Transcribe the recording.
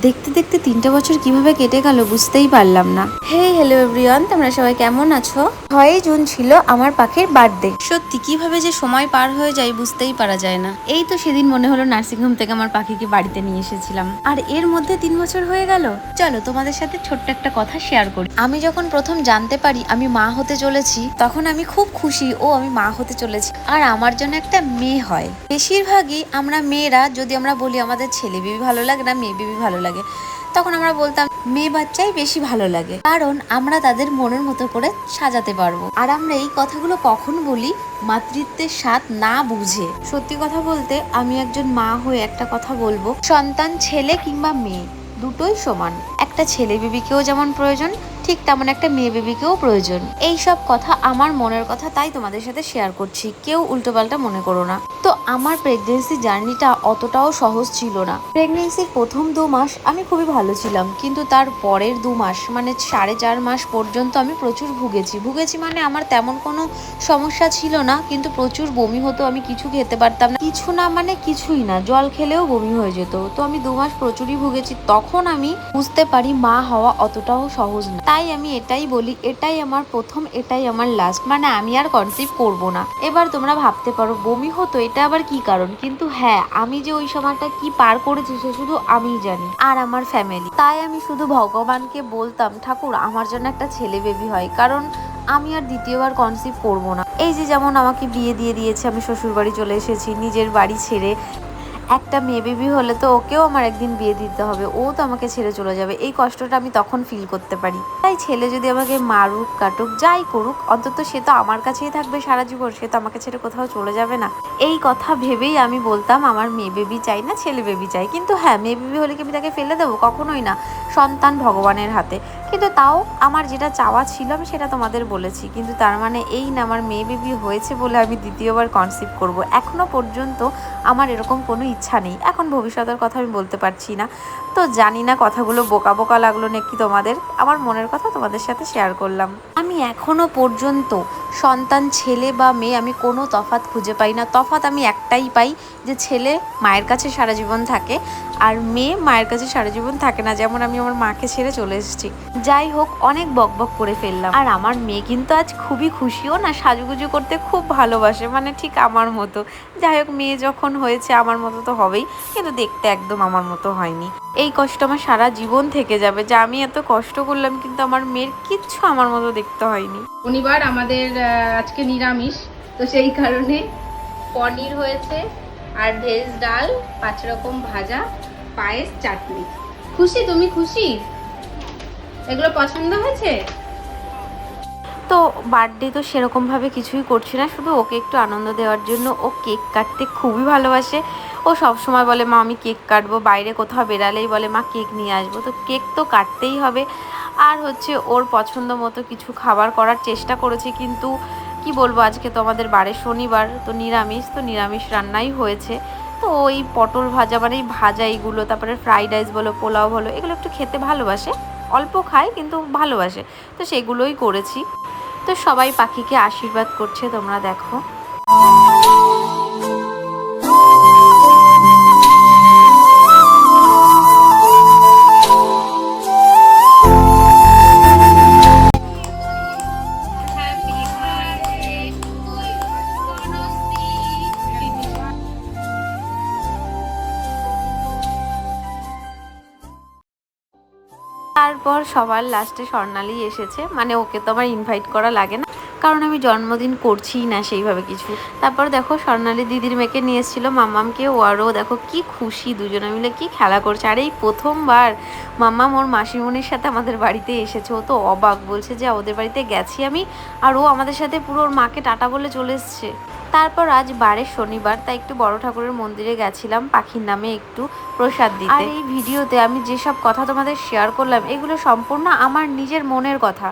দেখতে দেখতে 3টা বছর কিভাবে কেটে গেল বুঝতেই পারলাম না। হ্যালো এভরিওয়ান, তোমরা সবাই কেমন আছো? 6 জুন ছিল আমার পাখির বার্থডে। সত্যি কিভাবে যে সময় পার হয়ে যায় বুঝতেই পারা যায় না। এই তো সেদিন মনে হলো নার্সিংহোম থেকে আমার পাখিকে বাড়িতে নিয়ে এসেছিলাম, আর এর মধ্যে 3 বছর হয়ে গেল। চলো তোমাদের সাথে ছোট্ট একটা কথা শেয়ার করি। আমি যখন প্রথম জানতে পারি আমি মা হতে চলেছি, তখন আমি খুব খুশি আমি মা হতে চলেছি, আর আমার জন্য একটা মেয়ে হয়। বেশিরভাগই আমরা মেয়েরা যদি আমরা বলি আমাদের ছেলে বেবি ভালো লাগে না মেয়ে বেবি ভালো লাগে, তখন আমরা বলতাম মেয়ে বাচ্চাই বেশি ভালো লাগে, কারণ আমরা তাদের মনের মতো করে সাজাতে পারবো। আর আমরা এই কথাগুলো কখন বলি? মাতৃত্বের স্বাদ না বুঝে। সত্যি কথা বলতে আমি একজন মা হয়ে একটা কথা বলবো, সন্তান ছেলে কিংবা মেয়ে দুটোই সমান। একটা ছেলে বেবিকেও যেমন প্রয়োজন, ঠিক তেমন একটা মেয়ে বেবিকেও প্রয়োজন। এই সব কথা আমার মনের কথা, তাই তোমাদের সাথে শেয়ার করছি, কেউ উল্টোপাল্টা মনে করো না। তো আমার প্রেগনেন্সি জার্নিটা অতটাও সহজ ছিল না। প্রেগনেন্সির প্রথম 2 মাস আমি খুবই ভালো ছিলাম, কিন্তু তার পরের 2 মাস মানে 4.5 মাস পর্যন্ত আমি প্রচুর ভুগেছি মানে আমার তেমন কোনো সমস্যা ছিল না, কিন্তু প্রচুর বমি হতো, আমি কিছু খেতে পারতাম না, কিছু না মানে কিছুই না, জল খেলেও বমি হয়ে যেত। তো আমি 2 মাস প্রচুরই ভুগেছি। তখন আমি বুঝতে পারি মা হওয়া অতটাও সহজ না। তাই আমি এটাই বলি, এটাই আমার প্রথম, এটাই আমার লাস্ট, মানে আমি আর কনসিভ করব না। এবার তোমরা ভাবতে পারো বমি হতো এটা আবার কি কারণ, কিন্তু হ্যাঁ, আমি যে ওই সময়টা কি পার করেছি সে শুধু আমিই জানি আর আমার ফ্যামিলি। তাই আমি শুধু ভগবানকে বলতাম, ঠাকুর আমার জন্য একটা ছেলে বেবি হয়, কারণ আমি আর দ্বিতীয়বার কনসিভ করব না। এই যে যেমন আমাকে বিয়ে দিয়ে দিয়েছে, আমি শ্বশুর বাড়ি চলে এসেছি নিজের বাড়ি ছেড়ে। একটা মেয়ে বেবি হলে তো ওকেও আমার একদিন বিয়ে দিতে হবে, ও তো আমাকে ছেড়ে চলে যাবে। এই কষ্টটা আমি তখন ফিল করতে পারি। তাই ছেলে যদি আমাকে মারুক কাটুক যাই করুক, অন্তত সে তো আমার কাছেই থাকবে সারা জীবন, সে তো আমাকে ছেড়ে কোথাও চলে যাবে না। এই কথা ভেবেই আমি বলতাম আমার মেয়ে বেবি চাই না, ছেলে বেবি চাই। কিন্তু হ্যাঁ, মেয়ে বেবি হলে কি আমি তাকে ফেলে দেবো? কখনোই না, সন্তান ভগবানের হাতে। কিন্তু তাও আমার যেটা চাওয়া ছিল আমি সেটা তোমাদের বলেছি, কিন্তু তার মানে এই না আমার মেয়ে বেবি হয়েছে বলে আমি দ্বিতীয়বার কনসিভ করব। এখনো পর্যন্ত আমার এরকম কোনো ইচ্ছা নেই। এখন ভবিষ্যতের কথা আমি বলতে পারছি না, তো জানি না কথাগুলো বোকা বোকা লাগলো নাকি তোমাদের। আমার মনের কথা তোমাদের সাথে শেয়ার করলাম। আমি এখনো পর্যন্ত সন্তান ছেলে বা মেয়ে আমি কোনো তফাৎ খুঁজে পাই না। তফাৎ আমি একটাই পাই, যে ছেলে মায়ের কাছে সারা জীবন থাকে আর মেয়ে মায়ের কাছে সারা জীবন থাকে না। যেমন আমি আমার মাকে ছেড়ে চলে এসেছি। যাই হোক, অনেক বকবক করে ফেললাম। আর আমার মেয়ে কিন্তু আজ খুবই খুশিও না, সাজুগুজু করতে খুব ভালোবাসে, মানে ঠিক আমার মতো। যাই হোক, মেয়ে যখন হয়েছে আমার মতো তো হবেই, কিন্তু দেখতে একদম আমার মতো হয়নি। এই কষ্ট আমার সারা জীবন থেকে যাবে, যে আমি এত কষ্ট করলাম কিন্তু আমার মেয়ের কিচ্ছু আমার মতো দেখতে হয়নি। শনিবার আমাদের আজকে নিরামিষ, তো সেই কারণে পনির হয়েছে আর ভেজ ডাল, 5 রকম ভাজা, পায়েস, চাটনি। খুশি? তুমি খুশি? এগুলো পছন্দ হয়েছে? তো বার্থডে তো সেরকমভাবে কিছুই করছি না, শুধু ওকে একটু আনন্দ দেওয়ার জন্য। ও কেক কাটতে খুবই ভালোবাসে। ও সব সময় বলে মা আমি কেক কাটবো, বাইরে কোথাও বেরালেই বলে মা কেক নিয়ে আসবো। তো কেক তো কাটতেই হবে। আর হচ্ছে ওর পছন্দ মতো কিছু খাবার করার চেষ্টা করেছি, কিন্তু কি বলবো, আজকে তো আমাদের বাড়ির শনিবার, তো নিরামিষ রান্নাই হয়েছে। তো ওই পটল ভাজা, মানে এই ভাজা এইগুলো, তারপরে ফ্রাইড রাইস বলো, পোলাও বলো, এগুলো একটু খেতে ভালোবাসে। অল্প খায় কিন্তু ভালোবাসে, তো সেগুলোই করেছি। তো সবাই পাখিকে আশীর্বাদ করছে, তোমরা দেখো। তারপর সবার লাস্টে স্বর্ণালী এসেছে, মানে ওকে তো আমার ইনভাইট করা লাগে না, কারণ আমি জন্মদিন করছিই না সেইভাবে কিছু। তারপর দেখো স্বর্ণালী দিদির মেয়েকে নিয়ে এসেছিলো, মাম্মামকে। ও আরও দেখো কি খুশি, দুজনে মিলে কি খেলা করছে। আর এই প্রথমবার মাম্মাম ওর মাসিমণির সাথে আমাদের বাড়িতে এসেছে। ও তো অবাক, বলছে যে ওদের বাড়িতে গেছি আমি, আর ও আমাদের সাথে পুরো ওর মাকে টাটা বলে চলে এসছে। তারপর আজ বারের শনিবার, তাই একটু বড় ঠাকুরের মন্দিরে গেছিলাম পাখির নামে একটু প্রসাদ দিতে। আর এই ভিডিওতে আমি যেসব কথা তোমাদের শেয়ার করলাম এগুলো সম্পূর্ণ আমার নিজের মনের কথা।